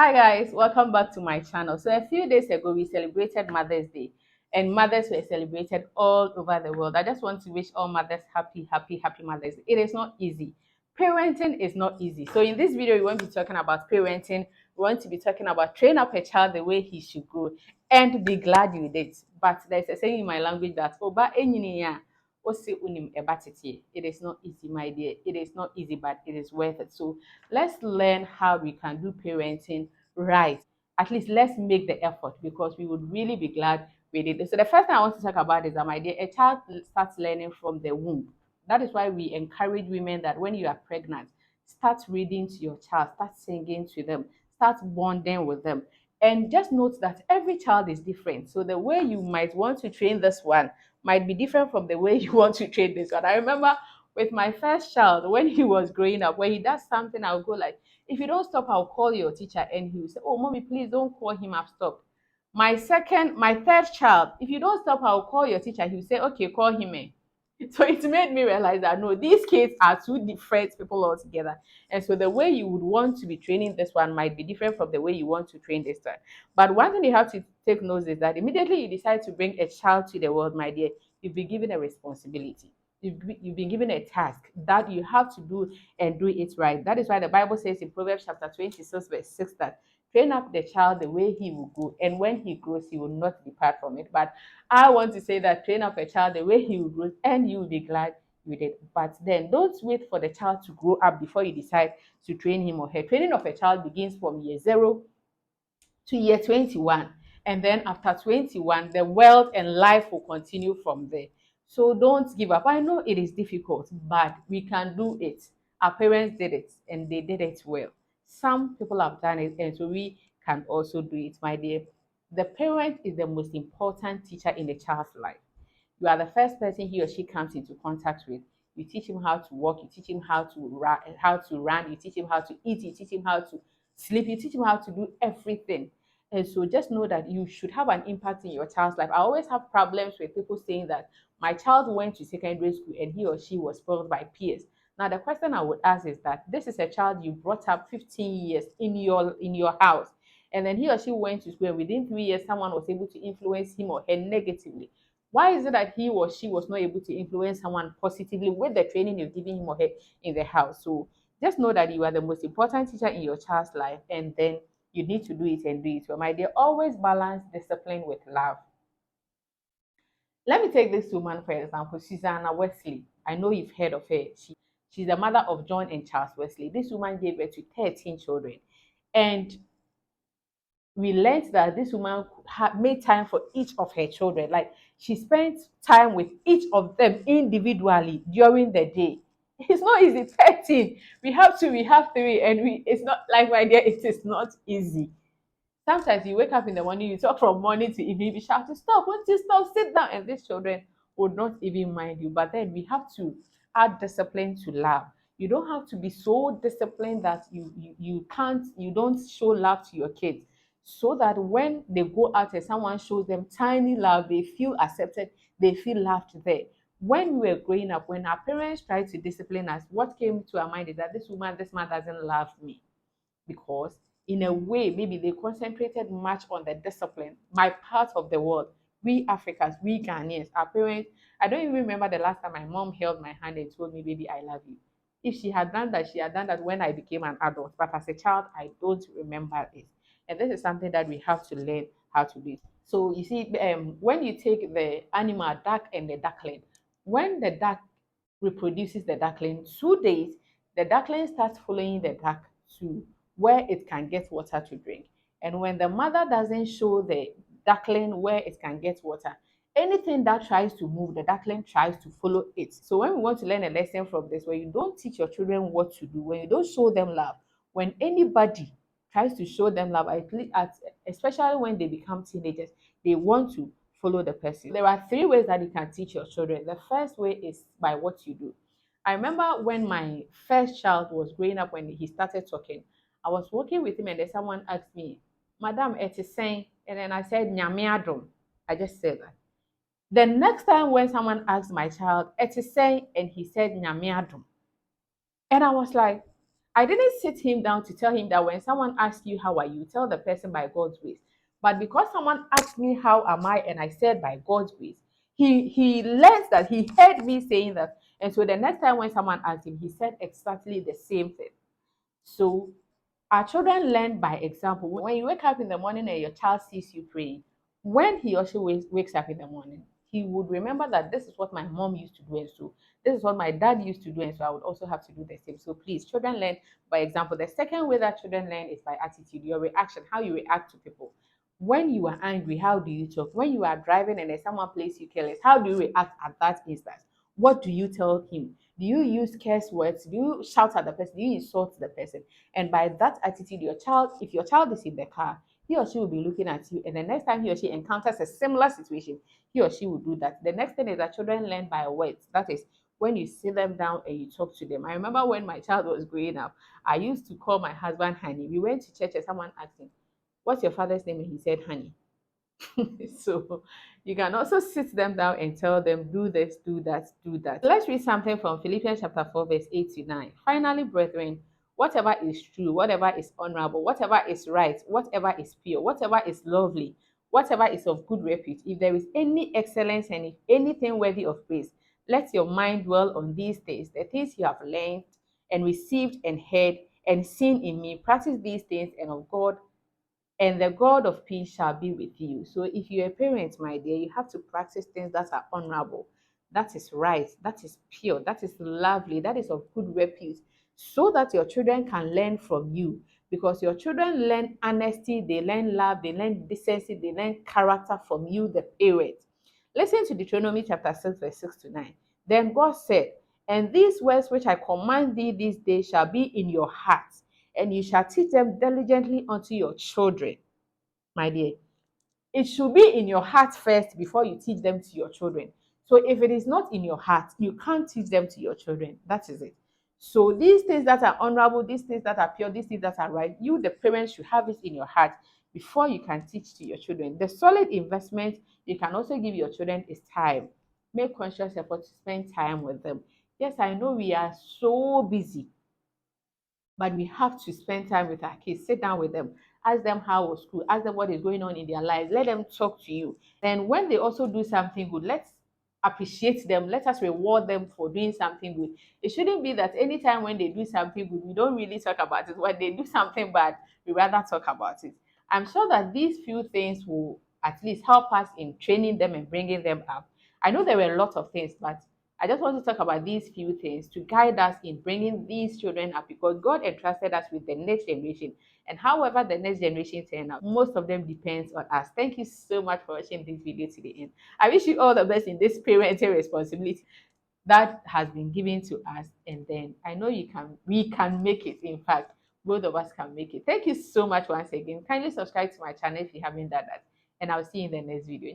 Hi guys, welcome back to my channel. So a few days ago we celebrated Mother's Day and mothers were celebrated all over the world. I just want to wish all mothers happy Mother's Day. It is not easy. Parenting is not easy. So in this video we won't be talking about parenting. We want to be talking about train up a child the way he should go and be glad you did. But there's a saying in my language that oba enyinia ose unim ebatete. It is not easy, my dear. It is not easy, but it is worth it. So let's learn how we can do parenting right. At least let's make the effort because we would really be glad we did it. So the first thing I want to talk about is that, my dear, a child starts learning from the womb. That is why we encourage women that when you are pregnant, start reading to your child, start singing to them, start bonding with them. And just note that every child is different. So the way you might want to train this one might be different from the way you want to train this one. I remember with my first child, when he was growing up, when he does something, I'll go like, if you don't stop, I'll call your teacher. And he will say, oh, mommy, please don't call him up, stop. My third child, if you don't stop, I'll call your teacher. He will say, okay, call him in. So it made me realize that no, these kids are two different people altogether. And so the way you would want to be training this one might be different from the way you want to train this one. But one thing you have to take note is that immediately you decide to bring a child to the world, my dear, you've been given a responsibility. You've been given a task that you have to do and do it right. That is why the Bible says in Proverbs chapter 26, verse 6 that train up the child the way he will go, and when he grows, he will not depart from it. But I want to say that train up a child the way he will grow, and you will be glad you did. But then don't wait for the child to grow up before you decide to train him or her. Training of a child begins from year zero to year 21. And then after 21, the world and life will continue from there. So don't give up. I know it is difficult, but we can do it. Our parents did it and they did it well. Some people have done it, and so we can also do it, my dear. The parent is the most important teacher in the child's life. You are the first person he or she comes into contact with. You teach him how to walk, you teach him how to run, you teach him how to eat, you teach him how to sleep, you teach him how to do everything. And so just know that you should have an impact in your child's life. I always have problems with people saying that my child went to secondary school and he or she was spoiled by peers. Now the question I would ask is that this is a child you brought up 15 years in your house, and then he or she went to school and within 3 years someone was able to influence him or her negatively. Why is it that he or she was not able to influence someone positively with the training you've given him or her in the house? So just know that you are the most important teacher in your child's life, and then you need to do it and do it well. My dear, always balance discipline with love. Let me take this woman for example, Susanna Wesley. I know you've heard of her. She's the mother of John and Charles Wesley. This woman gave birth to 13 children. And we learned that this woman made time for each of her children. Like she spent time with each of them individually during the day. It's not easy. 13. We have two, we have three, and it's not like, my dear, it is not easy. Sometimes you wake up in the morning, you talk from morning to evening, you shout to stop, won't you stop, sit down, and these children would not even mind you. But then we have to add discipline to love. You don't have to be so disciplined that you don't show love to your kids, so that when they go out and someone shows them tiny love, they feel accepted, they feel loved there. When we were growing up, when our parents tried to discipline us, what came to our mind is that this man doesn't love me, because in a way maybe they concentrated much on the discipline. My part of the world, we Africans, we Ghanaians, our parents, I don't even remember the last time my mom held my hand and told me, baby, I love you. If she had done that, she had done that when I became an adult, but as a child I don't remember it. And this is something that we have to learn how to do. So you see, when you take the animal duck and the duckling, when the duck reproduces the duckling, 2 days the duckling starts following the duck to where it can get water to drink. And when the mother doesn't show the duckling where it can get water, anything that tries to move, the duckling tries to follow it. So when we want to learn a lesson from this, when you don't teach your children what to do, when you don't show them love, when anybody tries to show them love, especially when they become teenagers, they want to follow the person. There are three ways that you can teach your children. The first way is by what you do. I remember when my first child was growing up, when he started talking, I was working with him and then someone asked me, Madam, it is saying, and then I said, Nyamiadum. I just said that. The next time when someone asked my child, it is saying, and he said, Nyamiadum. And I was like, I didn't sit him down to tell him that when someone asks you, how are you, tell the person by God's grace. But because someone asked me, how am I, and I said by God's grace, he learned that, he heard me saying that. And so the next time when someone asked him, he said exactly the same thing. So our children learn by example. When you wake up in the morning and your child sees you praying, when he or she wakes up in the morning, he would remember that this is what my mom used to do, and so this is what my dad used to do, and so I would also have to do the same. So please, children learn by example. The second way that children learn is by attitude, your reaction, how you react to people. When you are angry, how do you talk? When you are driving and then someone plays you careless, how do you react at that instance? What do you tell him? Do you use curse words? Do you shout at the person? Do you insult the person? And by that attitude, your child, if your child is in the car, he or she will be looking at you. And the next time he or she encounters a similar situation, he or she will do that. The next thing is that children learn by words. That is when you sit them down and you talk to them. I remember when my child was growing up, I used to call my husband Honey. We went to church and someone asked him, "What's your father's name?" And he said, Honey. So you can also sit them down and tell them, do this, do that, do that. Let's read something from Philippians chapter 4, verse 8 to 9. Finally, brethren, whatever is true, whatever is honorable, whatever is right, whatever is pure, whatever is lovely, whatever is of good repute, if there is any excellence and if anything worthy of praise, let your mind dwell on these things, the things you have learned and received and heard and seen in me. Practice these things, and the God of peace shall be with you. So if you're a parent, my dear, you have to practice things that are honorable, that is right, that is pure, that is lovely, that is of good repute, so that your children can learn from you. Because your children learn honesty, they learn love, they learn decency, they learn character from you, the parent. Listen to Deuteronomy chapter 6, verse 6 to 9. Then God said, and these words which I command thee this day shall be in your hearts, and you shall teach them diligently unto your children. My dear, it should be in your heart first before you teach them to your children. So if it is not in your heart, you can't teach them to your children. That is it. So these things that are honorable, these things that are pure, these things that are right, you, the parents, should have it in your heart before you can teach to your children. The solid investment you can also give your children is time. Make conscious effort to spend time with them. Yes, I know we are so busy, but we have to spend time with our kids, sit down with them, ask them how was school, ask them what is going on in their lives, let them talk to you. Then when they also do something good, let's appreciate them, let us reward them for doing something good. It shouldn't be that anytime when they do something good, we don't really talk about it. When they do something bad, we rather talk about it. I'm sure that these few things will at least help us in training them and bringing them up. I know there were a lot of things, but I just want to talk about these few things to guide us in bringing these children up, because God entrusted us with the next generation. And however the next generation turn out, most of them depends on us. Thank you so much for watching this video to the end. I wish you all the best in this parenting responsibility that has been given to us. And then I know we can make it. In fact, both of us can make it. Thank you so much once again. Kindly subscribe to my channel if you haven't done that. And I'll see you in the next video.